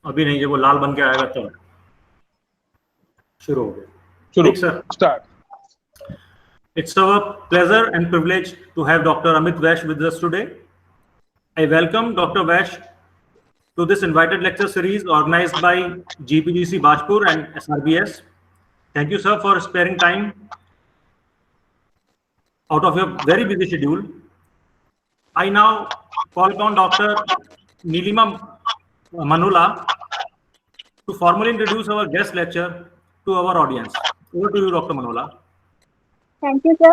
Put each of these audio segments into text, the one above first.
अभी नहीं, जब वो लाल बन के आएगा तब शुरू हो गया। शुरू, ठीक sir, start. It's our pleasure and privilege to have Dr. Amit Vaish with us today. I welcome Dr. Vaish to this invited lecture series organized by GPGC Bajpur and SRBS. Thank you, sir, for sparing time out of your very busy schedule. I now call upon Dr. Nilima Manula to formally introduce our guest lecture to our audience. Over to you, Dr. Manula. Thank you, sir.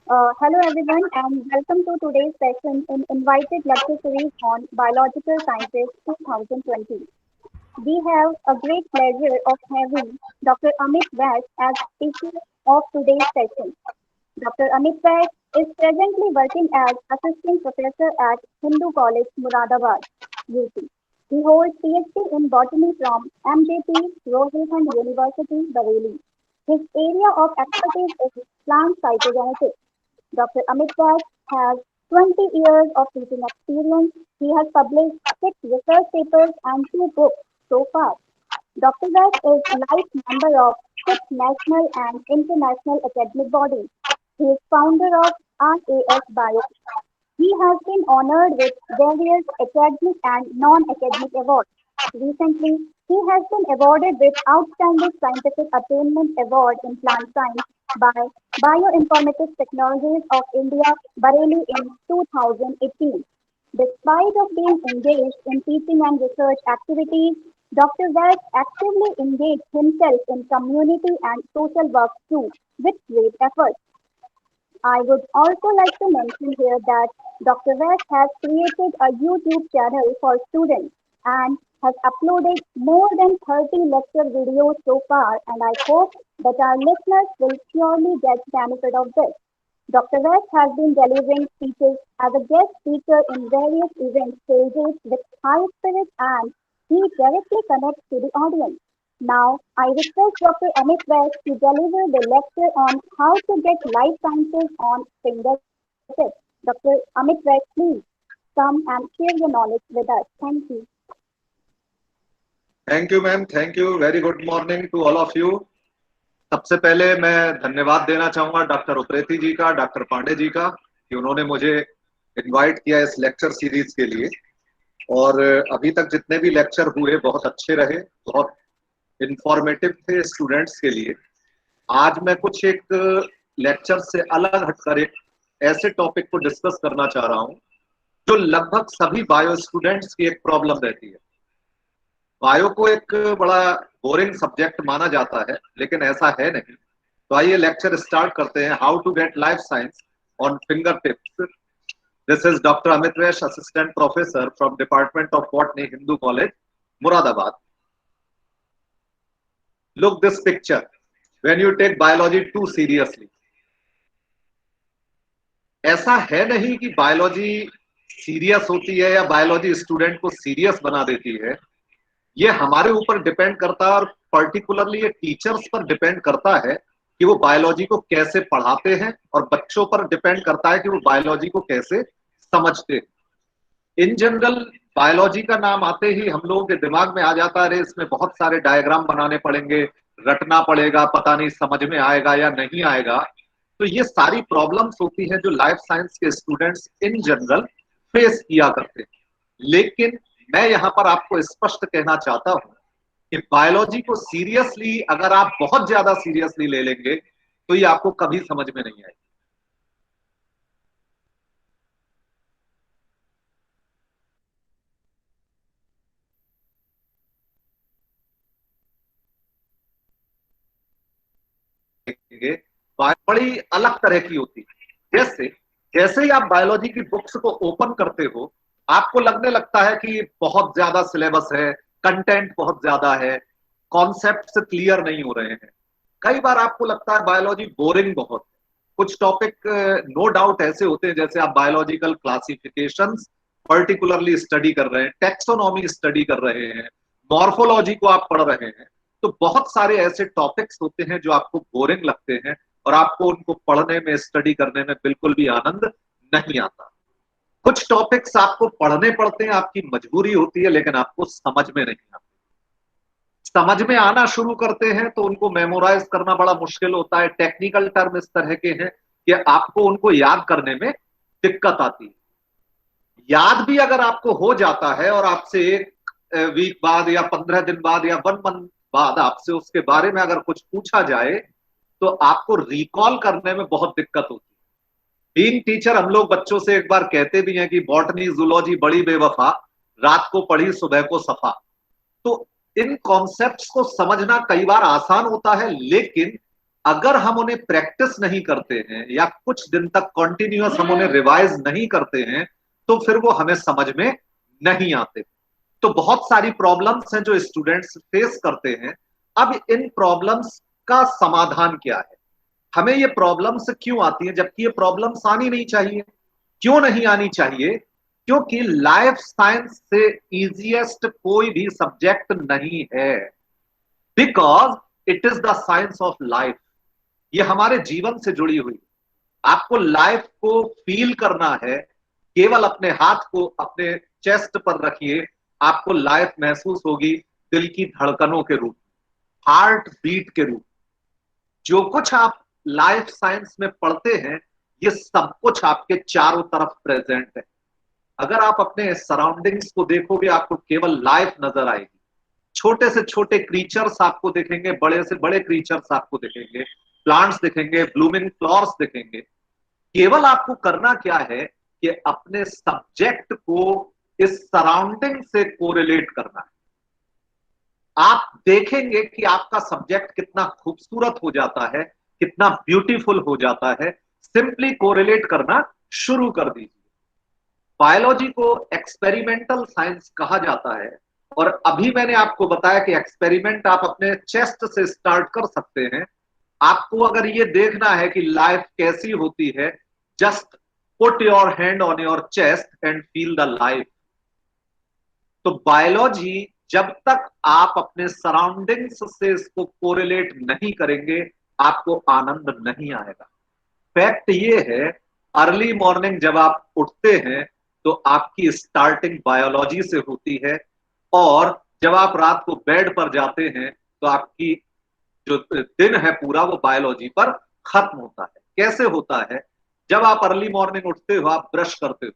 Hello, everyone, and welcome to today's session in Invited Lecture Series on Biological Sciences 2020. We have a great pleasure of having Dr. Amit Vaish as speaker of today's session. Dr. Amit Vaish is presently working as Assistant Professor at Hindu College, Moradabad, UP. He holds PhD in Botany from MJP Rohilkhand University, Bareilly. His area of expertise is plant cytogenetics. Dr. Amit Vaish has 20 years of teaching experience. He has published 6 research papers and 2 books so far. Dr. Vaish is a life member of 6 national and international academic bodies. He is founder of RAS Bio. He has been honored with various academic and non-academic awards. Recently, he has been awarded with Outstanding Scientific Attainment Award in Plant Science by Bioinformatics Technologies of India, Bareilly in 2018. Despite of being engaged in teaching and research activities, Dr. Vaish actively engaged himself in community and social work too, with great effort. I would also like to mention here that Dr. Vaish has created a YouTube channel for students and has uploaded more than 30 lecture videos so far, and I hope that our listeners will surely get benefit of this. Dr. Vaish has been delivering speeches as a guest speaker in various event stages with high spirit, and he directly connects to the audience. Now, I request Dr. Amit Vaish to deliver the lecture on how to get life sciences on fingertips. Dr. Amit Vaish, please come and share your knowledge with us. Thank you. Thank you ma'am, thank you. Very good morning to all of you. सबसे पहले मैं धन्यवाद देना चाहूंगा doctor Upreti जी का, doctor Pandey ji का, कि उन्होंने मुझे इनवाइट किया इस लेक्चर सीरीज के लिए। और अभी तक जितने भी लेक्चर हुए बहुत अच्छे रहे, बहुत इंफॉर्मेटिव थे स्टूडेंट्स के लिए। आज मैं कुछ एक लेक्चर से अलग हटकर एक ऐसे टॉपिक को डिस्कस करना चाह रहा हूं जो लगभग सभी बायो स्टूडेंट्स की एक प्रॉब्लम रहती है। बायो को एक बड़ा बोरिंग सब्जेक्ट माना जाता है, लेकिन ऐसा है नहीं। तो आइए लेक्चर स्टार्ट करते हैं। How to get life science on fingertips. This is doctor Amit Vaish, assistant professor from department of botany, Hindu college, Moradabad. Look this picture. When you take biology too seriously, ऐसा है नहीं कि बायोलॉजी सीरियस होती है या biology student को serious बना देती है। ये हमारे ऊपर डिपेंड करता है, और पर्टिकुलरली ये टीचर्स पर डिपेंड करता है कि वो बायोलॉजी को कैसे पढ़ाते हैं, और बच्चों पर डिपेंड करता है कि वो बायोलॉजी को कैसे समझते हैं। इन जनरल बायोलॉजी का नाम आते ही हम लोगों के दिमाग में आ जाता है इसमें बहुत सारे डायग्राम बनाने पड़ेंगे, रटना पड़ेगा, पता नहीं समझ में आएगा या नहीं आएगा। तो ये सारी प्रॉब्लम्स होती हैं जो लाइफ साइंस के स्टूडेंट्स इन जनरल फेस किया करते हैं। लेकिन मैं यहाँ पर आपको स्पष्ट कहना चाहता हूं कि बायोलॉजी को सीरियसली अगर आप बहुत ज्यादा सीरियसली ले लेंगे तो ये आपको कभी समझ में नहीं आएगी। बड़ी अलग तरह की होती है। जैसे जैसे ही आप बायोलॉजी की बुक्स को ओपन करते हो, आपको लगने लगता है कि बहुत ज्यादा सिलेबस है, कंटेंट बहुत ज्यादा है, कॉन्सेप्ट्स क्लियर नहीं हो रहे हैं। कई बार आपको लगता है बायोलॉजी बोरिंग बहुत है। कुछ टॉपिक नो डाउट ऐसे होते हैं, जैसे आप बायोलॉजिकल क्लासिफिकेशंस पर्टिकुलरली स्टडी कर रहे हैं, टेक्सोनॉमी स्टडी कर रहे हैं, मॉर्फोलॉजी को आप पढ़ रहे हैं, तो बहुत सारे ऐसे टॉपिक्स होते हैं जो आपको बोरिंग लगते हैं और आपको उनको पढ़ने में, स्टडी करने में बिल्कुल भी आनंद नहीं आता। कुछ टॉपिक्स आपको पढ़ने पड़ते हैं, आपकी मजबूरी होती है, लेकिन आपको समझ में नहीं आते। समझ में आना शुरू करते हैं तो उनको मेमोराइज करना बड़ा मुश्किल होता है। टेक्निकल टर्म इस तरह के हैं कि आपको उनको याद करने में दिक्कत आती है। याद भी अगर आपको हो जाता है और आपसे एक वीक बाद या 15 दिन बाद या 1 मंथ बाद आपसे उसके बारे में अगर कुछ पूछा जाए तो आपको रिकॉल करने में बहुत दिक्कत होती है। बीइंग टीचर हम लोग बच्चों से एक बार कहते भी हैं कि बॉटनी जूलॉजी बड़ी बेवफा, रात को पढ़ी सुबह को सफा। तो इन कॉन्सेप्ट्स को समझना कई बार आसान होता है, लेकिन अगर हम उन्हें प्रैक्टिस नहीं करते हैं या कुछ दिन तक कॉन्टिन्यूअस हम उन्हें रिवाइज नहीं करते हैं तो फिर वो हमें समझ में नहीं आते। तो बहुत सारी प्रॉब्लम्स हैं जो स्टूडेंट्स फेस करते हैं। अब इन प्रॉब्लम्स का समाधान क्या है? हमें ये प्रॉब्लम्स क्यों आती हैं जबकि ये प्रॉब्लम्स आनी नहीं चाहिए? क्यों नहीं आनी चाहिए? क्योंकि लाइफ साइंस से इजीएस्ट कोई भी सब्जेक्ट नहीं है, because it is the science of life. ये हमारे जीवन से जुड़ी हुई। आपको लाइफ को फील करना है, केवल अपने हाथ को अपने चेस्ट पर रखिए, आपको लाइफ महसूस होगी दिल की धड़कनों के रूप, हार्ट बीट के रूप। जो कुछ आप लाइफ साइंस में पढ़ते हैं ये सब कुछ आपके चारों तरफ प्रेजेंट है। अगर आप अपने सराउंडिंग्स को देखोगे आपको केवल लाइफ नजर आएगी। छोटे से छोटे क्रीचर्स आपको दिखेंगे, बड़े से बड़े क्रीचर्स आपको दिखेंगे, प्लांट्स दिखेंगे, ब्लूमिंग फ्लावर्स दिखेंगे। केवल आपको करना क्या है कि अपने सब्जेक्ट को इस सराउंडिंग से कोरिलेट करना है। आप देखेंगे कि आपका सब्जेक्ट कितना खूबसूरत हो जाता है, कितना ब्यूटीफुल हो जाता है। सिंपली कोरिलेट करना शुरू कर दीजिए। बायोलॉजी को एक्सपेरिमेंटल साइंस कहा जाता है और अभी मैंने आपको बताया कि एक्सपेरिमेंट आप अपने चेस्ट से स्टार्ट कर सकते हैं। आपको अगर ये देखना है कि लाइफ कैसी होती है, just put your hand on your chest and feel the life. तो बायोलॉजी जब तक आप अपने सराउंडिंग्स से इसको कोरिलेट नहीं करेंगे आपको आनंद नहीं आएगा। फैक्ट ये है, अर्ली मॉर्निंग जब आप उठते हैं तो आपकी स्टार्टिंग बायोलॉजी से होती है और जब आप रात को बेड पर जाते हैं तो आपकी जो दिन है पूरा वो बायोलॉजी पर खत्म होता है। कैसे होता है? जब आप अर्ली मॉर्निंग उठते हो, आप ब्रश करते हो,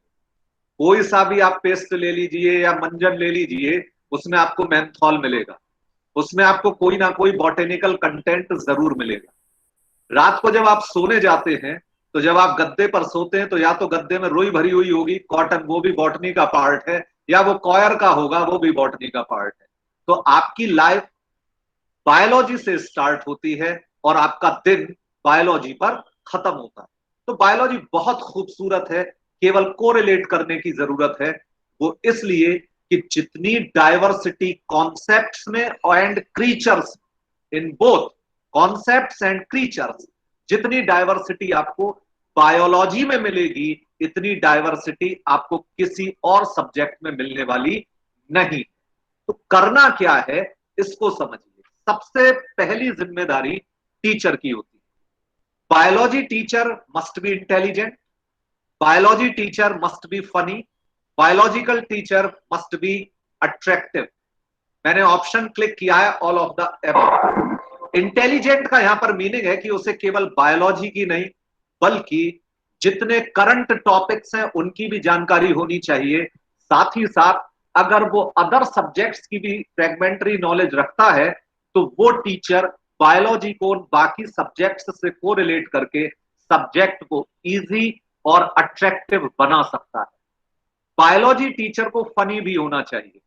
कोई सा भी आप पेस्ट ले लीजिए या मंजन ले लीजिए, उसमें आपको मेंथॉल मिलेगा, उसमें आपको कोई ना कोई बॉटेनिकल कंटेंट जरूर मिलेगा। रात को जब आप सोने जाते हैं तो जब आप गद्दे पर सोते हैं तो या तो गद्दे में रुई भरी हुई होगी, कॉटन, वो भी बॉटनी का पार्ट है, या वो कॉयर का होगा, वो भी बॉटनी का पार्ट है। तो आपकी लाइफ बायोलॉजी से स्टार्ट होती है और आपका दिन बायोलॉजी पर खत्म होता है। तो बायोलॉजी बहुत खूबसूरत है, केवल कोरिलेट करने की जरूरत है। वो इसलिए कि जितनी डाइवर्सिटी कॉन्सेप्ट्स में and creatures, in both concepts and creatures, जितनी डाइवर्सिटी आपको बायोलॉजी में मिलेगी इतनी डाइवर्सिटी आपको किसी और सब्जेक्ट में मिलने वाली नहीं। तो करना क्या है इसको समझिए। सबसे पहली जिम्मेदारी टीचर की होती है। Biology teacher must be intelligent, biology teacher must be funny, biological teacher must be attractive. मैंने ऑप्शन क्लिक किया है all of the above. Intelligent का यहां पर मीनिंग है कि उसे केवल बायोलॉजी की नहीं बल्कि जितने करंट टॉपिक्स हैं उनकी भी जानकारी होनी चाहिए। साथ ही साथ अगर वो अदर सब्जेक्ट्स की भी फ्रेगमेंटरी नॉलेज रखता है तो वो टीचर बायोलॉजी को बाकी सब्जेक्ट्स से कोरिलेट करके सब्जेक्ट को इजी और अट्रैक्टिव बना सकता है। बायोलॉजी टीचर को फनी भी होना चाहिए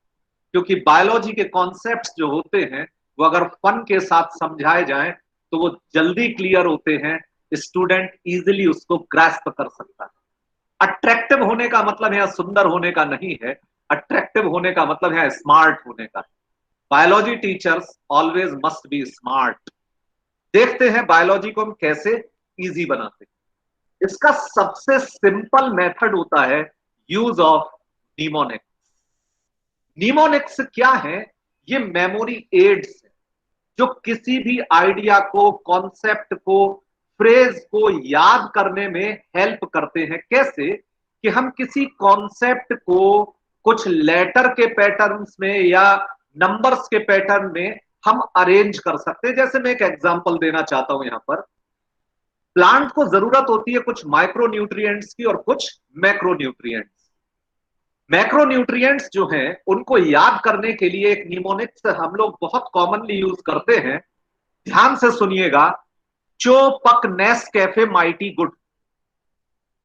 क्योंकि बायोलॉजी के कॉन्सेप्ट्स जो होते हैं वो अगर फन के साथ समझाए जाएं तो वो जल्दी क्लियर होते हैं, स्टूडेंट इजीली उसको ग्रास्प कर सकता है। अट्रैक्टिव होने का मतलब यहां सुंदर होने का नहीं है, अट्रैक्टिव होने का मतलब यहां स्मार्ट होने का है। Biology teachers always must be smart. देखते हैं बायोलॉजी को हम कैसे इजी बनाते हैं। इसका सबसे सिंपल मेथड होता है यूज ऑफ निमोनिक्स। निमोनिक्स क्या है? ये मेमोरी एड्स है जो किसी भी आइडिया को, कॉन्सेप्ट को, फ्रेज को याद करने में हेल्प करते हैं। कैसे? कि हम किसी कॉन्सेप्ट को कुछ लेटर के पैटर्न्स में या नंबर्स के पैटर्न में हम अरेंज कर सकते हैं। जैसे मैं एक एग्जांपल देना चाहता हूं, यहां पर प्लांट को जरूरत होती है कुछ माइक्रो न्यूट्रिएंट्स की और कुछ मैक्रो न्यूट्रिएंट्स। मैक्रो न्यूट्रिएंट्स जो हैं उनको याद करने के लिए एक निमोनिक्स हम लोग बहुत कॉमनली यूज करते हैं। ध्यान से सुनिएगा, चो पक नेस कैफे माइटी गुड।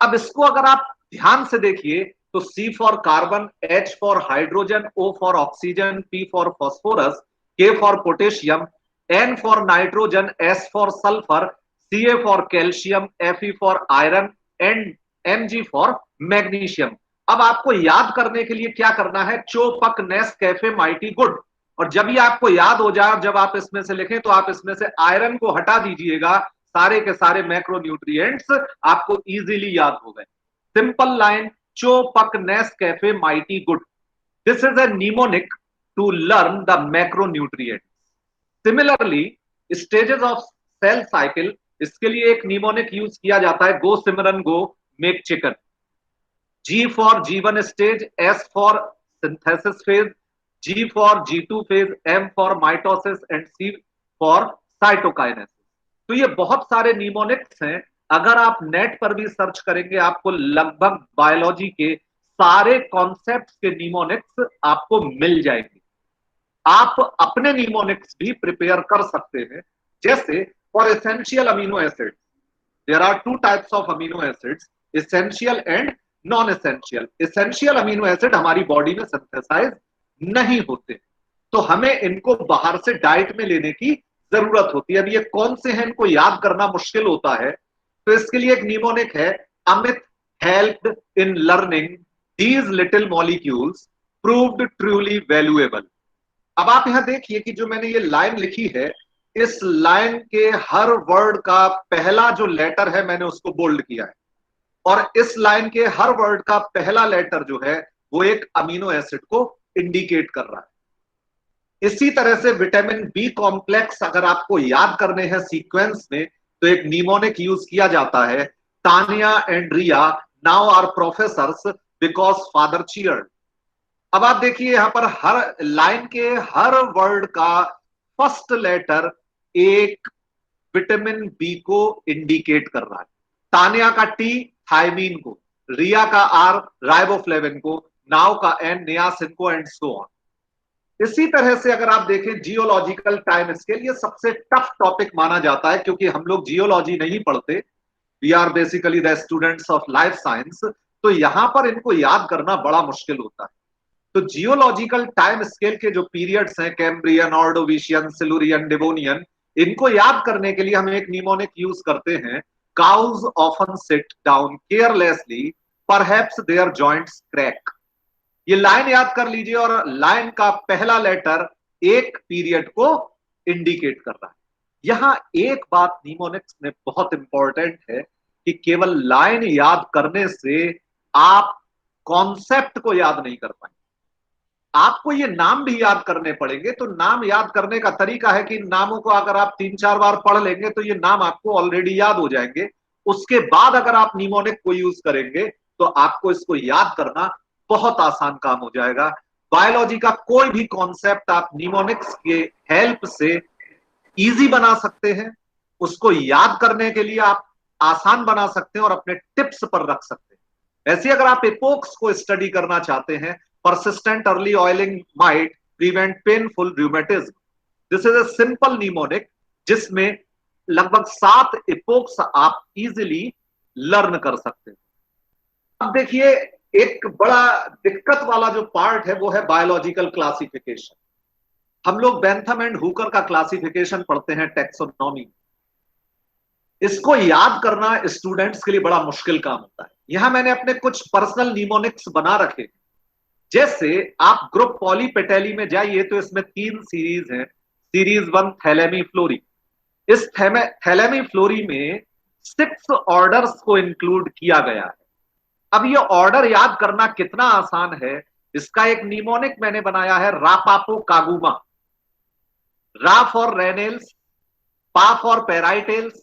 अब इसको अगर आप ध्यान से देखिए तो C for carbon, H for hydrogen, O for oxygen, P for phosphorus, K for potassium, N for nitrogen, S for sulphur, Ca for calcium, Fe for iron and Mg for magnesium. अब आपको याद करने के लिए क्या करना है, चो पक नेस कैफे माइटी गुड। और जब ये आपको याद हो जाए, जब आप इसमें से लिखें तो आप इसमें से आयरन को हटा दीजिएगा, सारे के सारे मैक्रो न्यूट्रिएंट्स आपको इजीली याद हो गए। सिंपल लाइन, चो पक नेस cafe mighty good. This is a mnemonic to learn the macronutrients. Similarly stages of cell cycle, इसके लिए एक निमोनिक यूज किया जाता है, go Simran go make chicken. G for G1 stage, S for synthesis phase, G for G2 phase, M for mitosis and C for cytokinesis. तो ये बहुत सारे निमोनिक्स हैं। अगर आप नेट पर भी सर्च करेंगे आपको लगभग बायोलॉजी के सारे कॉन्सेप्ट्स के निमोनिक्स आपको मिल जाएंगे। आप अपने निमोनिक्स भी प्रिपेयर कर सकते हैं। जैसे for essential amino acid, there are two types of amino acids, essential and non essential. Essential amino acid हमारी बॉडी में सिंथेसाइज नहीं होते, तो हमें इनको बाहर से डाइट में लेने की जरूरत होती है। अब ये कौन से हैं, इनको याद करना मुश्किल होता है, तो इसके लिए एक निमोनिक है, Amit helped in learning these little molecules proved truly valuable. अब आप यहां देखिए कि जो मैंने ये लाइन लिखी है, इस लाइन के हर वर्ड का पहला जो लेटर है मैंने उसको बोल्ड किया है, और इस लाइन के हर वर्ड का पहला लेटर जो है वो एक अमीनो एसिड को इंडिकेट कर रहा है। इसी तरह से विटामिन बी कॉम्प्लेक्स अगर आपको याद करने हैं सीक्वेंस में, तो एक निमोनिक यूज किया जाता है, Tania and Ria now are professors because father cheered. अब आप देखिए यहां पर हर लाइन के हर वर्ड का फर्स्ट लेटर एक विटामिन बी को इंडिकेट कर रहा है। तानिया का टी थायमीन को, रिया का आर राइबोफ्लेविन को, नाउ का एन नियासिन को, एंड सो ऑन। इसी तरह से अगर आप देखें जियोलॉजिकल टाइम स्केल, ये सबसे टफ टॉपिक माना जाता है क्योंकि हम लोग जियोलॉजी नहीं पढ़ते, we are basically the students of life science, तो यहां पर इनको याद करना बड़ा मुश्किल होता है। तो जियोलॉजिकल टाइम स्केल के जो पीरियड्स हैं, कैम्ब्रियन, ऑर्डोविशियन, सिलुरियन, डिवोनियन, इनको याद करने के लिए हम एक निमोनिक यूज करते हैं, cows often sit down carelessly perhaps their joints crack. ये लाइन याद कर लीजिए, और लाइन का पहला लेटर एक पीरियड को इंडिकेट कर रहा है। यहां एक बात निमोनिक्स में बहुत इंपॉर्टेंट है कि केवल लाइन याद करने से आप कॉन्सेप्ट को याद नहीं कर पाएंगे, आपको ये नाम भी याद करने पड़ेंगे। तो नाम याद करने का तरीका है कि नामों को अगर आप 3-4 बार पढ़ लेंगे तो ये नाम आपको ऑलरेडी याद हो जाएंगे। उसके बाद अगर आप निमोनिक को यूज करेंगे तो आपको इसको याद करना बहुत आसान काम हो जाएगा। बायोलॉजी का कोई भी कॉन्सेप्ट आप निमोनिक्स के हेल्प से इजी बना सकते हैं, उसको याद करने के लिए आप आसान बना सकते हैं और अपने टिप्स पर रख सकते हैं। ऐसे अगर आप एपोक्स को स्टडी करना चाहते हैं, persistent early oiling might prevent painful rheumatism. This is a simple mnemonic जिसमें लगभग 7 epochs आप इजीली लर्न कर सकते हैं। अब देखिए एक बड़ा दिक्कत वाला जो पार्ट है वो है बायोलॉजिकल क्लासिफिकेशन। हम लोग बेंथम एंड हुकर का क्लासिफिकेशन पढ़ते हैं टैक्सोनॉमी। इसको याद करना स्टूडेंट्स के लिए बड़ा मुश्किल काम होता है। यहां मैंने अपने कुछ पर्सनल निमोनिक्स बना रखे। जैसे आप ग्रुप पॉलीपेटेली में जाइए तो इसमें 3 सीरीज हैं। Series 1 thalamiflorae. इस थैलेमी फ्लोरी में 6 ऑर्डर्स को इंक्लूड किया गया है। अब ये ऑर्डर याद करना कितना आसान है, इसका एक निमोनिक मैंने बनाया है, रापापो कागुमा। रा फॉर रेनेल्स, पा फॉर पेराइटेल्स,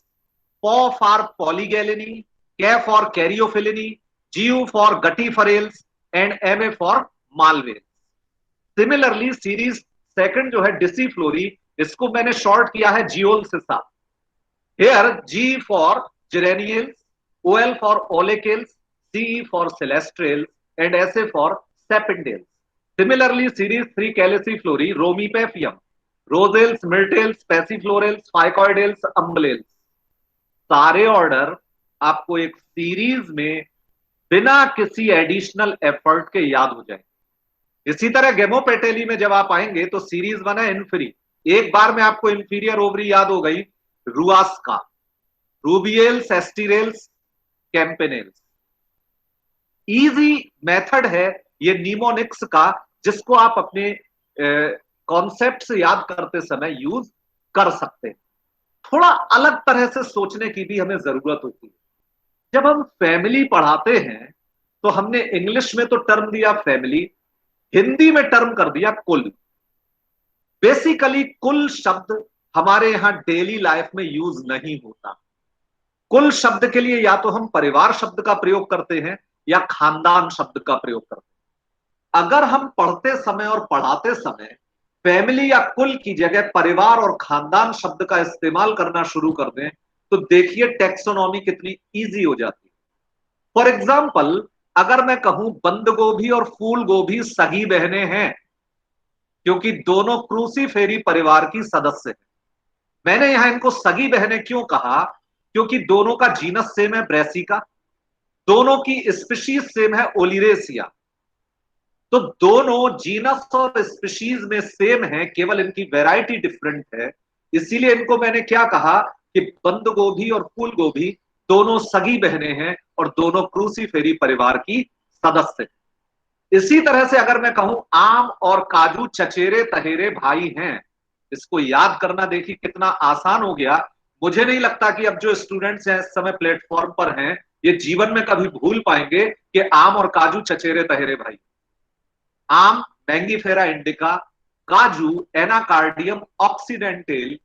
पॉ for polygalinae, ca for caryophyllinae, GU for Guttiferails and MA for Malvaceae. Similarly series second जो है डिसिफ्लोरी, इसको मैंने शॉर्ट किया है जियोल से साथ. Here G for geranials, OL for olecales, CE for celestrals and SA for sapindales. Similarly, series 3 caliciflori, Romipephium, rosales, myrtales, passiflorales, ficoidales, umbellales. सारे order आपको एक सीरीज में बिना किसी एडिशनल एफर्ट के याद हो जाएंगे. इसी तरह गेमोपेटेली में जब आप आएंगे तो सीरीज 1 है इन्फरी, एक बार में आपको इंफीरियर ओवरी याद हो गई, रुआस्का, रूबियल्स, एस्टिरेल्स, कैंपेनेल्स. इजी मेथड है ये निमोनिक्स का, जिसको आप अपने कॉन्सेप्ट से याद करते समय यूज कर सकते हैं. थोड़ा अलग तरह से सोचने की भी हमें जरूरत होती है. जब हम फैमिली पढ़ाते हैं तो हमने इंग्लिश में तो टर्म दिया फैमिली, हिंदी में टर्म कर दिया कुल. बेसिकली कुल शब्द हमारे यहां डेली लाइफ में यूज नहीं होता. कुल शब्द के लिए या तो हम परिवार शब्द का प्रयोग करते हैं या खानदान शब्द का प्रयोग करते हैं. अगर हम पढ़ते समय और पढ़ाते समय फैमिली या कुल की जगह परिवार और खानदान शब्द का इस्तेमाल करना शुरू कर दें तो देखिए टेक्सोनॉमी कितनी इजी हो जाती है. फॉर एग्जाम्पल, अगर मैं कहूं बंद गोभी और फूल गोभी सगी बहनें हैं क्योंकि दोनों क्रूसीफेरी परिवार की सदस्य हैं. मैंने यहां इनको सगी बहनें क्यों कहा? क्योंकि दोनों का जीनस सेम है ब्रेसिका, दोनों की स्पीशीज सेम है ओलिरेसिया. तो दोनों जीनस और स्पीशीज में सेम है, केवल इनकी वैरायटी डिफरेंट है. इसीलिए इनको मैंने क्या कहा कि बंद गोभी और फूल गोभी दोनों सगी बहनें हैं और दोनों क्रूसीफेरी परिवार की सदस्य. इसी तरह से अगर मैं कहूं आम और काजू चचेरे तहेरे भाई हैं, इसको याद करना देखिए कितना आसान हो गया. मुझे नहीं लगता कि अब जो स्टूडेंट्स हैं इस समय प्लेटफॉर्म पर हैं ये जीवन में कभी भूल पाएंगे कि आम और काजू चचेरे तहेरे भाई. आम मैंगीफेरा इंडिका, काजू एनाकार्डियम ऑक्सीडेंटल,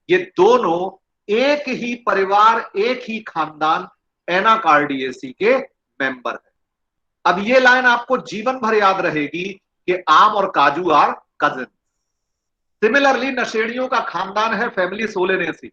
ये दोनों एक ही परिवार एक ही खानदान एनाकार्डियेसी के मेंबर है. अब ये लाइन आपको जीवन भर याद रहेगी कि आम और काजू आर कजिन. सिमिलरली नशेड़ियों का खानदान है फैमिली सोलेनेसी.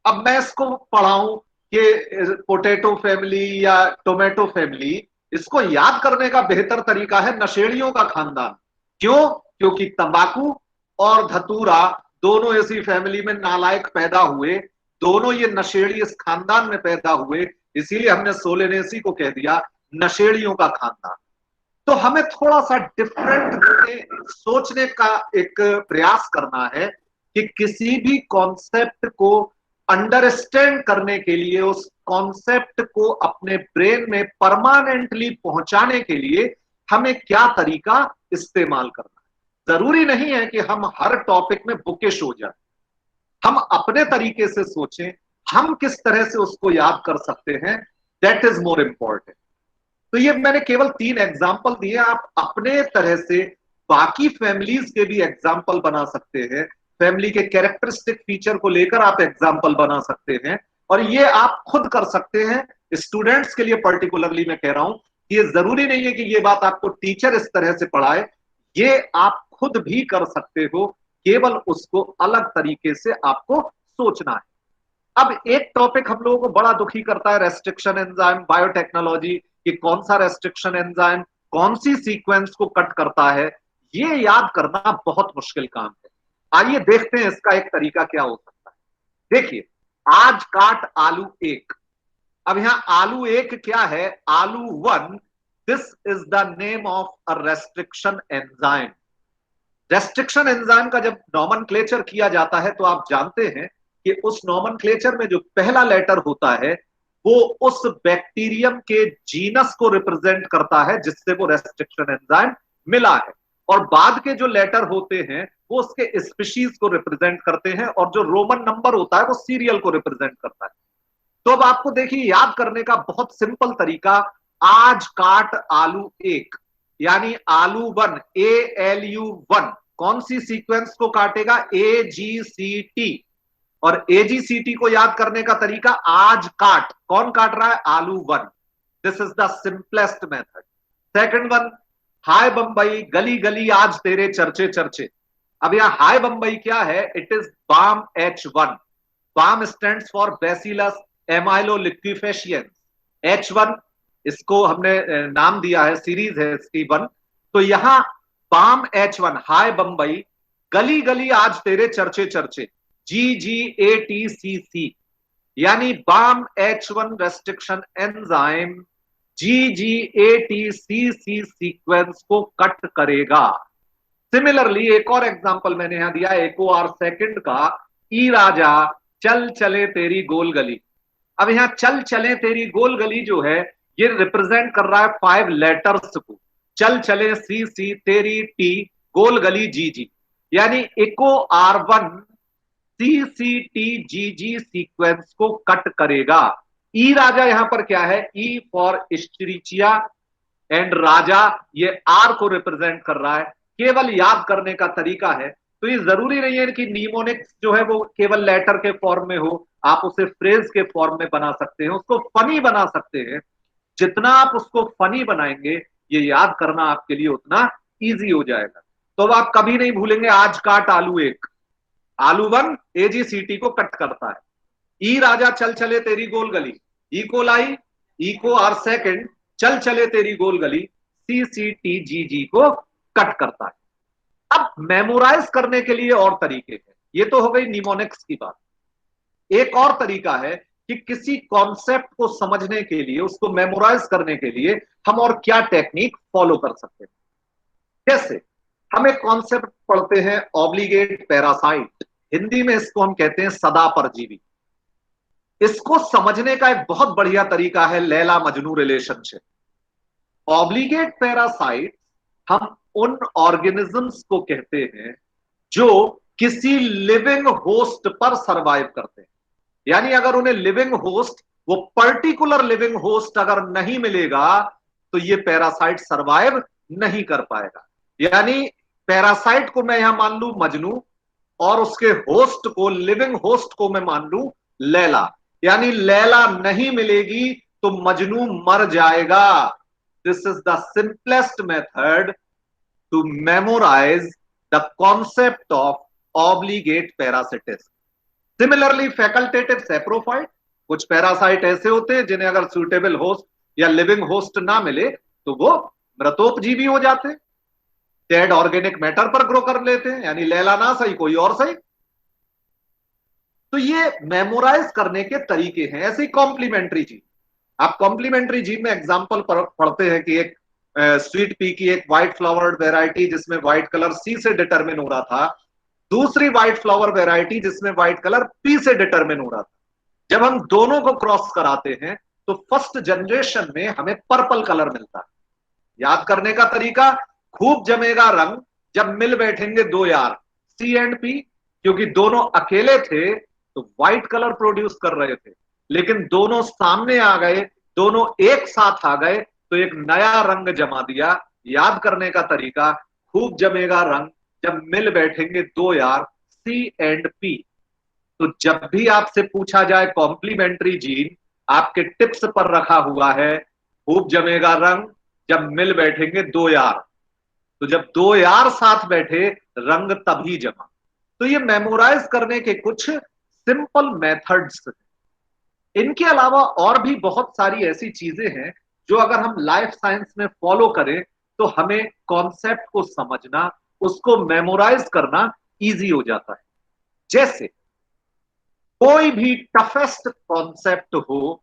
अब मैं इसको पढ़ाऊं कि पोटैटो फैमिली या टोमेटो फैमिली, इसको याद करने का बेहतर तरीका है नशेड़ियों का खानदान. क्यों? क्योंकि तंबाकू और धतूरा दोनों ऐसी फैमिली में नालायक पैदा हुए, दोनों ये नशेड़ी इस खानदान में पैदा हुए, इसीलिए हमने सोलेनेसी को कह दिया नशेड़ियों का खानदान. तो हमें थोड़ा सा डिफरेंट सोचने का एक प्रयास करना है कि किसी भी कॉन्सेप्ट को अंडरस्टैंड करने के लिए, उस कॉन्सेप्ट को अपने ब्रेन में परमानेंटली पहुंचाने के लिए हमें क्या तरीका इस्तेमाल करना है. जरूरी नहीं है कि हम हर टॉपिक में बुकिश हो जाए. हम अपने तरीके से सोचें, हम किस तरह से उसको याद कर सकते हैं, दैट इज मोर इंपॉर्टेंट. तो ये मैंने केवल 3 एग्जाम्पल दिए. आप अपने तरह से बाकी फैमिलीज के भी एग्जाम्पल बना सकते हैं. फैमिली के कैरेक्टरिस्टिक फीचर को लेकर आप एग्जाम्पल बना सकते हैं और ये आप खुद कर सकते हैं. स्टूडेंट्स के लिए पर्टिकुलरली मैं कह रहा हूं कि ये जरूरी नहीं है कि ये बात आपको टीचर इस तरह से पढ़ाए, ये आप खुद भी कर सकते हो, केवल उसको अलग तरीके से आपको सोचना है. अब एक टॉपिक हम लोगों को बड़ा दुखी करता है, रेस्ट्रिक्शन एंजाइम बायोटेक्नोलॉजी, कि कौन सा रेस्ट्रिक्शन एंजाइम कौन सी सीक्वेंस को कट करता है, ये याद करना बहुत मुश्किल काम है. आइए देखते हैं इसका एक तरीका क्या हो सकता है. देखिए, आज काट आलू 1. अब यहां आलू 1 क्या है? आलू 1, this is the name of a restriction enzyme. Restriction enzyme का जब नॉमेनक्लेचर किया जाता है तो आप जानते हैं कि उस नॉमेनक्लेचर में जो पहला लेटर होता है वो उस बैक्टीरियम के जीनस को रिप्रेजेंट करता है जिससे वो रेस्ट्रिक्शन एंजाइम मिला है, और बाद के जो लेटर होते हैं वो उसके स्पीशीज को रिप्रेजेंट करते हैं, और जो रोमन नंबर होता है वो सीरियल को रिप्रेजेंट करता है. तो अब आपको देखिए याद करने का बहुत सिंपल तरीका, आज काट आलू 1 यानी आलू 1, ALU1 कौन सी सीक्वेंस को काटेगा? AGCT. और AGCT को याद करने का तरीका, आज काट कौन काट रहा है? आलू 1. This is the simplest method. Second one, हाय बंबई गली गली आज तेरे चर्चे चर्चे। अब यहां हाय बंबई क्या है? It is BAM H1। BAM stands for bacillus amyloliquefaciens. H1 इसको हमने नाम दिया है, सीरीज है इसकी 1। तो यहां बाम H1 हाय बंबई गली गली आज तेरे चर्चे चर्चे GGATCC, यानी Bam H1 restriction enzyme GGATCC sequence को कट करेगा। सिमिलरली एक और एग्जांपल मैंने यहां दिया EcoR सेकंड का, ई राजा चल चले तेरी गोल गली। अब यहां चल चले तेरी गोल गली जो है ये रिप्रेजेंट कर रहा है 5 लेटर्स को। चल चले CC, तेरी T, गोल गली GG, यानी EcoR1 CCTGG सीक्वेंस को कट करेगा। ई राजा यहां पर क्या है? ई फॉर इस्चरिचिया एंड राजा, ये आर को रिप्रेजेंट कर रहा है। केवल याद करने का तरीका है, तो ये जरूरी नहीं है कि निमोनिक्स जो है वो केवल लेटर के फॉर्म में हो, आप उसे फ्रेज के फॉर्म में बना सकते हैं, उसको फनी बना सकते हैं। जितना आप उसको फनी बनाएंगे ये याद करना आपके लिए उतना इजी हो जाएगा। तो अब आप कभी नहीं भूलेंगे आज काट आलू एक, आलू 1 AGCT को कट करता है। ई राजा चल चले तेरी गोल गली, इकोलाई EcoR सेकंड चल चले तेरी गोल गली CCTGG को कट करता है। अब मेमोराइज करने के लिए और तरीके हैं। ये तो हो गई निमोनिक्स की बात। एक और तरीका है कि किसी कॉन्सेप्ट को समझने के लिए, उसको मेमोराइज करने के लिए हम और क्या टेक्निक फॉलो कर सकते हैं। जैसे हम एक कॉन्सेप्ट पढ़ते हैं ऑब्लिगेट पैरासाइट, हिंदी में इसको हम कहते हैं सदा परजीवी। इसको समझने का एक बहुत बढ़िया तरीका है Laila Majnu relationship. Obligate parasite हम उन ऑर्गेनिजम्स को कहते हैं जो किसी लिविंग होस्ट पर सरवाइव करते हैं। यानी अगर उन्हें लिविंग होस्ट, वो पर्टिकुलर लिविंग होस्ट अगर नहीं मिलेगा तो ये पैरासाइट सरवाइव नहीं कर पाएगा। यानी पैरासाइट को मैं यहां मान लू मजनू और उसके होस्ट को, लिविंग होस्ट को मैं मान लू लैला। यानी लैला नहीं मिलेगी तो मजनू मर जाएगा। This is the simplest method to memorize the concept of obligate parasites. Similarly facultative saprophyte, कुछ पैरासाइट ऐसे होते हैं जिन्हें अगर सुटेबल होस्ट या लिविंग होस्ट ना मिले तो वो मृतोपजीवी हो जाते हैं, डेड ऑर्गेनिक मैटर पर ग्रो कर लेते हैं, यानी लैला ना सही कोई और सही। तो ये मेमोराइज करने के तरीके हैं। ऐसे ही कॉम्प्लीमेंट्री जीन, आप कॉम्प्लीमेंट्री जीन में एग्जांपल पढ़ते हैं कि एक स्वीट पी की एक व्हाइट फ्लावर्ड वेराइटी जिसमें व्हाइट कलर C से डिटरमिन हो रहा था, दूसरी व्हाइट फ्लावर वेराइटी जिसमें व्हाइट कलर P से डिटरमिन हो रहा था। जब हम दोनों को क्रॉस कराते हैं तो फर्स्ट जनरेशन में हमें पर्पल कलर मिलता है। याद करने का तरीका, खूब जमेगा रंग जब मिल बैठेंगे दो यार C एंड P, क्योंकि दोनों अकेले थे तो व्हाइट कलर प्रोड्यूस कर रहे थे, लेकिन दोनों सामने आ गए, दोनों एक साथ आ गए तो एक नया रंग जमा दिया। याद करने का तरीका, खूब जमेगा रंग जब मिल बैठेंगे दो यार C एंड P। तो जब भी आपसे पूछा जाए कॉम्प्लीमेंट्री जीन, आपके टिप्स पर रखा हुआ है खूब जमेगा रंग जब मिल बैठेंगे दो यार। तो जब दो यार साथ बैठे रंग तभी जमा। तो ये मेमोराइज करने के कुछ सिंपल मेथड्स हैं। इनके अलावा और भी बहुत सारी ऐसी चीजें हैं जो अगर हम लाइफ साइंस में फॉलो करें तो हमें कॉन्सेप्ट को समझना, उसको मेमोराइज करना इजी हो जाता है। जैसे कोई भी टफेस्ट कॉन्सेप्ट हो,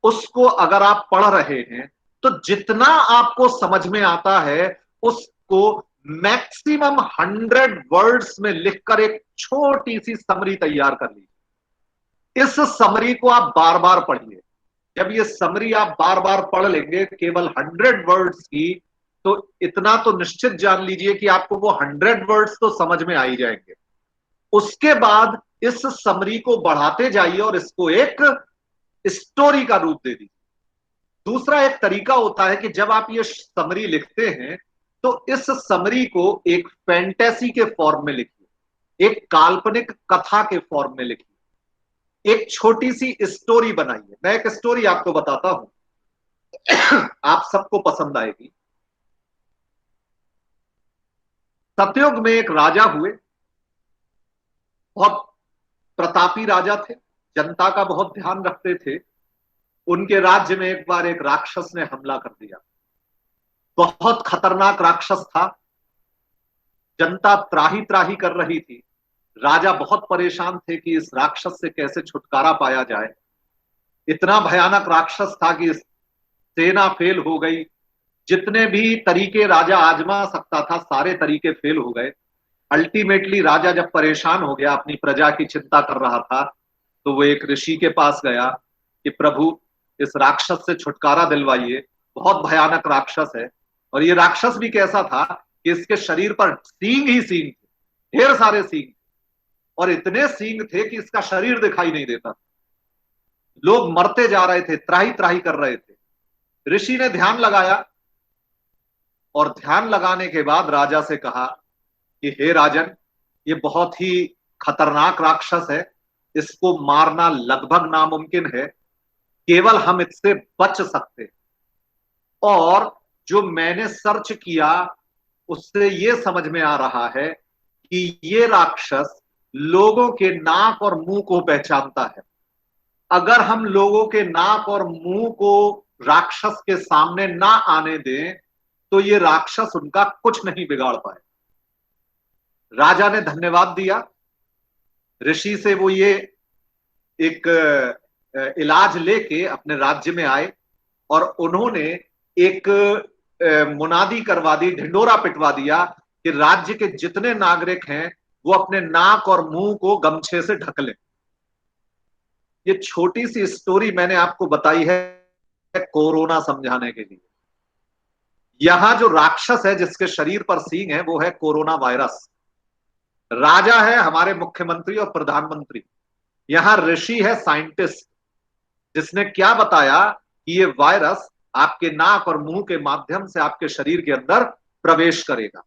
उसको अगर आप पढ़ रहे हैं तो जितना आपको समझ में आता है उसको मैक्सिमम 100 वर्ड्स में लिखकर एक छोटी सी समरी तैयार कर लीजिए। इस समरी को आप बार बार पढ़िए। जब ये समरी आप बार बार पढ़ लेंगे केवल 100 वर्ड्स की, तो इतना तो निश्चित जान लीजिए कि आपको वो 100 वर्ड्स तो समझ में आ ही जाएंगे। उसके बाद इस समरी को बढ़ाते जाइए और इसको एक स्टोरी का रूप दे दीजिए। दूसरा एक तरीका होता है कि जब आप ये समरी लिखते हैं तो इस समरी को एक फैंटेसी के फॉर्म में लिखिए, एक काल्पनिक कथा के फॉर्म में लिखिए, एक छोटी सी स्टोरी बनाइए। मैं एक स्टोरी आपको बताता हूं। आप सबको पसंद आएगी। सतयुग में एक राजा हुए, बहुत प्रतापी राजा थे, जनता का बहुत ध्यान रखते थे। उनके राज्य में एक बार एक राक्षस ने हमला कर दिया। बहुत खतरनाक राक्षस था। जनता त्राही त्राही कर रही थी। राजा बहुत परेशान थे कि इस राक्षस से कैसे छुटकारा पाया जाए। इतना भयानक राक्षस था कि सेना फेल हो गई। जितने भी तरीके राजा आजमा सकता था सारे तरीके फेल हो गए। अल्टीमेटली राजा जब परेशान हो गया, अपनी प्रजा की चिंता कर रहा था, तो वो एक ऋषि के पास गया कि प्रभु इस राक्षस से छुटकारा दिलवाइए, बहुत भयानक राक्षस है। और ये राक्षस भी कैसा था कि इसके शरीर पर सींग ही सींग थे, ढेर सारे सींग, और इतने सींग थे कि इसका शरीर दिखाई नहीं देता। लोग मरते जा रहे थे, त्राही त्राही कर रहे थे। ऋषि ने ध्यान लगाया और ध्यान लगाने के बाद राजा से कहा कि हे राजन, ये बहुत ही खतरनाक राक्षस है, इसको मारना लगभग नामुमकिन है, केवल हम इससे बच सकते हैं। और जो मैंने सर्च किया उससे ये समझ में आ रहा है कि ये राक्षस लोगों के नाक और मुंह को पहचानता है। अगर हम लोगों के नाक और मुंह को राक्षस के सामने ना आने दें तो ये राक्षस उनका कुछ नहीं बिगाड़ पाए। राजा ने धन्यवाद दिया ऋषि से। वो ये एक इलाज लेके अपने राज्य में आए और उन्होंने एक मुनादी करवा दी, ढिंडोरा पिटवा दिया कि राज्य के जितने नागरिक हैं वो अपने नाक और मुंह को गमछे से ढक लें। ये छोटी सी स्टोरी मैंने आपको बताई है कोरोना समझाने के लिए। यहां जो राक्षस है जिसके शरीर पर सींग है वो है कोरोना वायरस। राजा है हमारे मुख्यमंत्री और प्रधानमंत्री, यहां ऋषि है साइंटिस्ट, जिसने क्या बताया कि ये वायरस आपके नाक और मुंह के माध्यम से आपके शरीर के अंदर प्रवेश करेगा।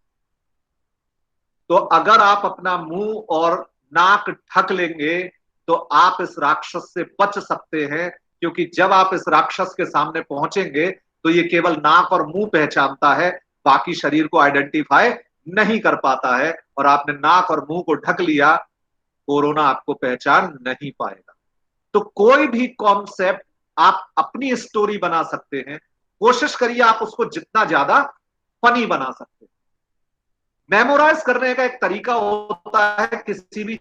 तो अगर आप अपना मुंह और नाक ढक लेंगे तो आप इस राक्षस से बच सकते हैं, क्योंकि जब आप इस राक्षस के सामने पहुंचेंगे तो ये केवल नाक और मुंह पहचानता है, बाकी शरीर को आइडेंटिफाई नहीं कर पाता है। और आपने नाक और मुंह को ढक लिया, कोरोना आपको पहचान नहीं पाएगा। तो कोई भी कॉन्सेप्ट आप अपनी स्टोरी बना सकते हैं। कोशिश करिए आप उसको जितना ज्यादा फनी बना सकते हैं। मेमोराइज करने का एक तरीका होता है किसी भी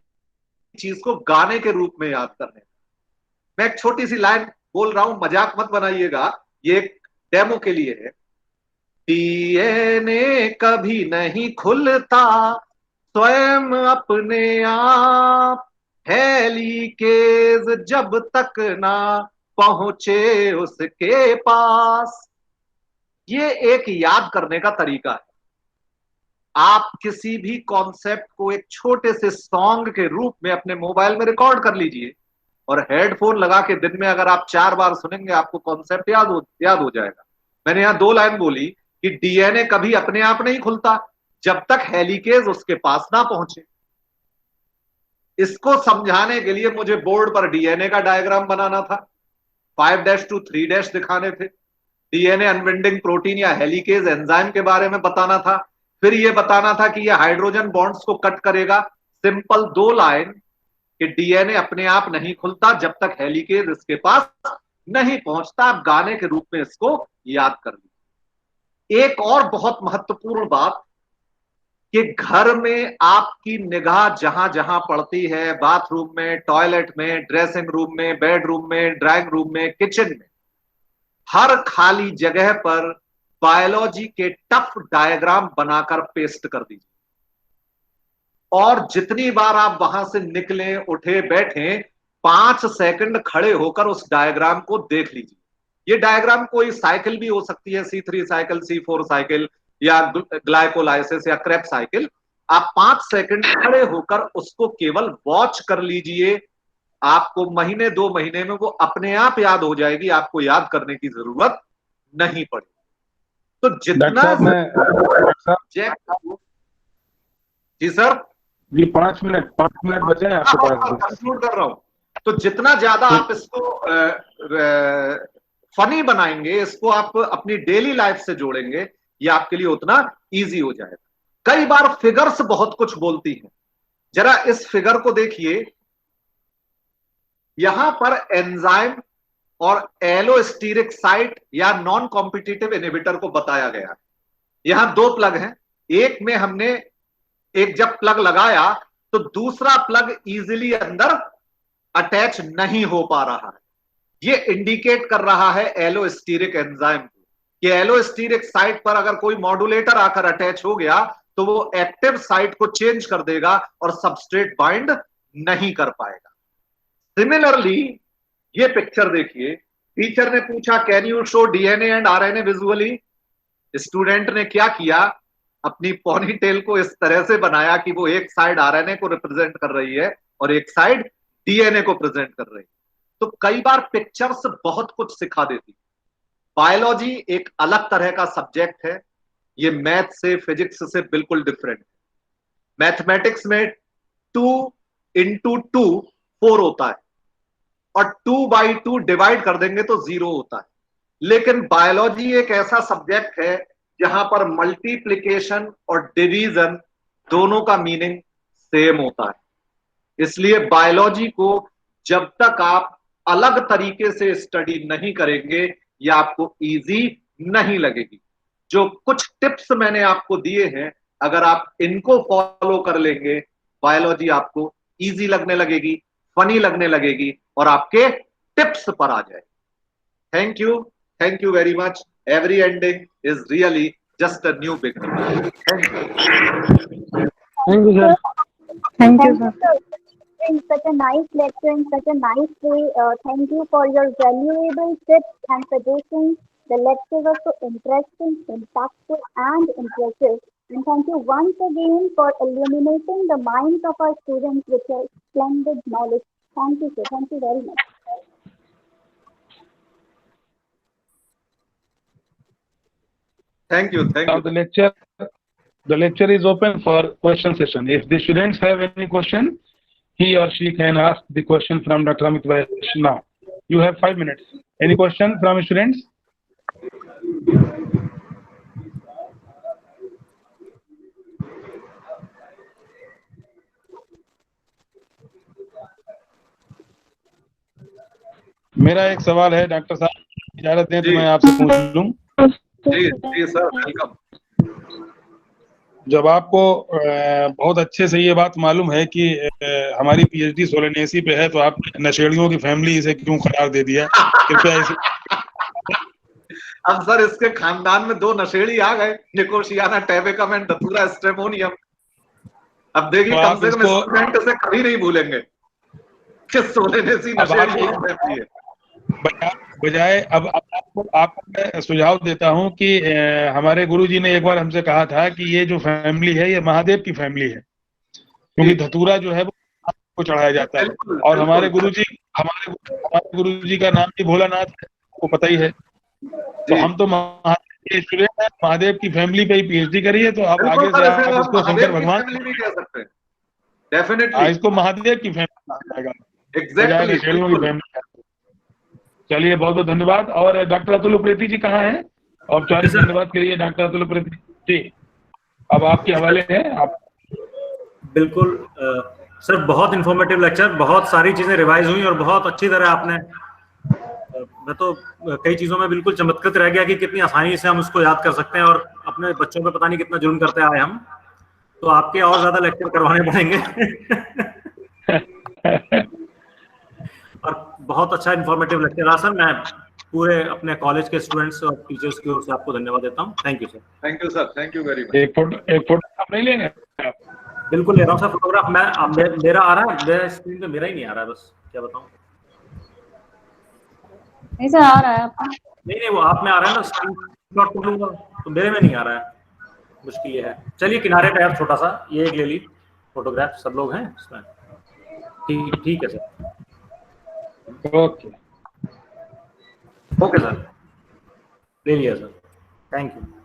चीज को गाने के रूप में याद करने। मैं एक छोटी सी लाइन बोल रहा हूं, मजाक मत बनाइएगा, ये एक डेमो के लिए है। डीएनए कभी नहीं खुलता स्वयं अपने आप, हेलिकेज जब तक ना पहुंचे उसके पास। ये एक याद करने का तरीका है। आप किसी भी कॉन्सेप्ट को एक छोटे से सॉन्ग के रूप में अपने मोबाइल में रिकॉर्ड कर लीजिए और हेडफोन लगा के दिन में अगर आप 4 बार सुनेंगे आपको कॉन्सेप्ट याद हो जाएगा। मैंने यहां 2 लाइन बोली कि डीएनए कभी अपने आप नहीं खुलता जब तक हेलिकेज उसके पास ना पहुंचे। इसको समझाने के लिए मुझे बोर्ड पर डीएनए का डायग्राम बनाना था, 5' to 3' दिखाने थे, डीएनए अनविंडिंग प्रोटीन या हेलिकेज एंजाइम के बारे में बताना था, फिर यह बताना था कि यह हाइड्रोजन बॉन्ड्स को कट करेगा। सिंपल 2 लाइन कि डीएनए अपने आप नहीं खुलता जब तक हेलिकेज इसके पास नहीं पहुंचता। आप गाने के रूप में इसको याद कर लीजिए। एक और बहुत महत्वपूर्ण बात कि घर में आपकी निगाह जहां जहां पड़ती है, बाथरूम में, टॉयलेट में, ड्रेसिंग रूम में, बेडरूम में, ड्राइंग रूम में, किचन में, हर खाली जगह पर बायोलॉजी के टफ डायग्राम बनाकर पेस्ट कर दीजिए। और जितनी बार आप वहां से निकले, उठे, बैठे, 5 सेकंड खड़े होकर उस डायग्राम को देख लीजिए। ये डायग्राम कोई साइकिल भी हो सकती है, C3 साइकिल, C4 साइकिल या ग्लाइकोलाइसिस या क्रेब साइकिल। आप 5 सेकंड खड़े होकर उसको केवल वॉच कर लीजिए। आपको महीने 2 महीने में वो अपने आप याद हो जाएगी, आपको याद करने की जरूरत नहीं पड़ेगी। तो जितना जी सर जी 5 मिनट बचे हैं आपके पास। कंक्लूड कर रहा हूं। तो जितना ज्यादा आप इसको फनी बनाएंगे, इसको आप अपनी डेली लाइफ से जोड़ेंगे, ये आपके लिए उतना इजी हो जाएगा। कई बार फिगर्स बहुत कुछ बोलती हैं। जरा इस फिगर को देखिए, यहां पर एंजाइम और एलोस्टीरिक साइट या नॉन कॉम्पिटिटिव इनहिबिटर को बताया गया है। यहां दो प्लग हैं, एक में हमने एक जब प्लग लगाया तो दूसरा प्लग इजीली अंदर अटैच नहीं हो पा रहा है। ये इंडिकेट कर रहा है एलोस्टीरिक एंजाइम को कि एलोस्टीरिक साइट पर अगर कोई मॉड्यूलेटर आकर अटैच हो गया तो वो एक्टिव साइट को चेंज कर देगा और सबस्ट्रेट बाइंड नहीं कर पाएगा। सिमिलरली ये पिक्चर देखिए, टीचर ने पूछा can you show DNA and RNA visually. Student ने क्या किया, अपनी पॉनी टेल को इस तरह से बनाया कि वो एक साइड आरएनए को रिप्रेजेंट कर रही है और एक साइड डीएनए को प्रेजेंट कर रही है। तो कई बार पिक्चर्स बहुत कुछ सिखा देती। बायोलॉजी एक अलग तरह का सब्जेक्ट है, ये मैथ से फिजिक्स से बिल्कुल डिफरेंट है। मैथमेटिक्स में 2 into 2 4 होता है और 2/2 डिवाइड कर देंगे तो 0 होता है। लेकिन बायोलॉजी एक ऐसा सब्जेक्ट है जहां पर मल्टीप्लिकेशन और डिवीजन दोनों का मीनिंग सेम होता है। इसलिए बायोलॉजी को जब तक आप अलग तरीके से स्टडी नहीं करेंगे, ये आपको इजी नहीं लगेगी। जो कुछ टिप्स मैंने आपको दिए हैं, अगर आप इनको फॉलो कर लेंगे, बायोलॉजी आपको इजी लगने लगेगी, फनी लगने लगेगी और आपके टिप्स पर आ जाए। Thank you very much. Every ending is really just a new beginning. Thank you. Thank you sir. Thank you, sir. In such a nice lecture, in such a nice way. Thank you for your valuable tips and suggestions. The lecture was so interesting, impactful, and impressive. And thank you once again for illuminating the minds of our students with your splendid knowledge. Thank you, sir. Thank you very much. Thank you. Now the lecture is open for question session. If the students have any question, he or she can ask the question from Dr. Amit Vaish now. You have 5 minutes. Any question from students? मेरा एक सवाल है doctor साहब, इजाजत दें तो मैं आपसे पूछ लूं। जी सर, वेलकम। जब आपको बहुत अच्छे से ये बात मालूम है कि हमारी पीएचडी सोलेनेसी पे है, तो आपने नशेड़ियों की फैमिली इसे क्यों करार दे दिया? कृपया इसे। अब सर इसके खानदान में 2 नशेड़ी आ गए, निकोशियाना टैबेकम एंड धतूरा स्ट्रेमोनियम। अब देखिए, कम से कम स्टूडेंट से कभी नहीं भूलेंगे कि सोलेनेसी नशेड़ी है। बजाय अब आपको मैं सुझाव देता हूं कि हमारे गुरुजी ने एक बार हमसे कहा था कि ये जो फैमिली है ये महादेव की फैमिली है, क्योंकि धतूरा जो है वो को चढ़ाया जाता है। और हमारे गुरुजी का नाम भी भोलानाथ है, आपको पता ही है। तो हम तो महादेव के स्टूडेंट हैं, महादेव की फैमिली पे ही पीएचडी करी है, तो आप आगे से आप इसको शंकर भगवान भी कह सकते हैं। डेफिनेटली इसको महादेव की फैमिली कहा जाएगा, एग्जैक्टली की फैमिली। चलिए, बहुत बहुत धन्यवाद। और डॉक्टर अतुल उप्रेती जी कहाँ हैं? औपचारिक धन्यवाद के लिए डॉक्टर अतुल उप्रेती जी, अब आपके हवाले है। आप बिल्कुल सर, बहुत इंफॉर्मेटिव लेक्चर, बहुत सारी चीजें रिवाइज हुई और बहुत अच्छी तरह आपने, मैं तो कई चीजों में बिल्कुल चमत्कृत रह गया कि कितनी आसानी से हम उसको याद कर सकते हैं, और अपने बच्चों पे पता नहीं कितना जुल्म करते आए हम। तो आपके और ज्यादा लेक्चर करवाने पड़ेंगे। और बहुत अच्छा इंफॉर्मेटिव लेक्चर रहा सर। मैं पूरे अपने कॉलेज के स्टूडेंट्स और टीचर्स की ओर से आपको धन्यवाद देता हूँ। Thank you sir. Thank you sir, thank you very much. एक फोटो आप नहीं लेंगे? बिल्कुल ले रहा हूँ सर फोटोग्राफ। मेरा आ रहा है, मेरे स्क्रीन पे मेरा ही नहीं आ रहा है, बस क्या बताऊँ। नहीं सर, आ रहा है आपका। नहीं वो आप में आ रहा है ना, स्क्रीन शॉट कर लूंगा तो मेरे में नहीं आ रहा है, मुश्किल ये है। चलिए किनारे पे छोटा सा ये एक ले ली फोटोग्राफ, सब लोग हैं इसमें। ठीक है सर। ओके ओके सर, ले लिया सर, थैंक यू।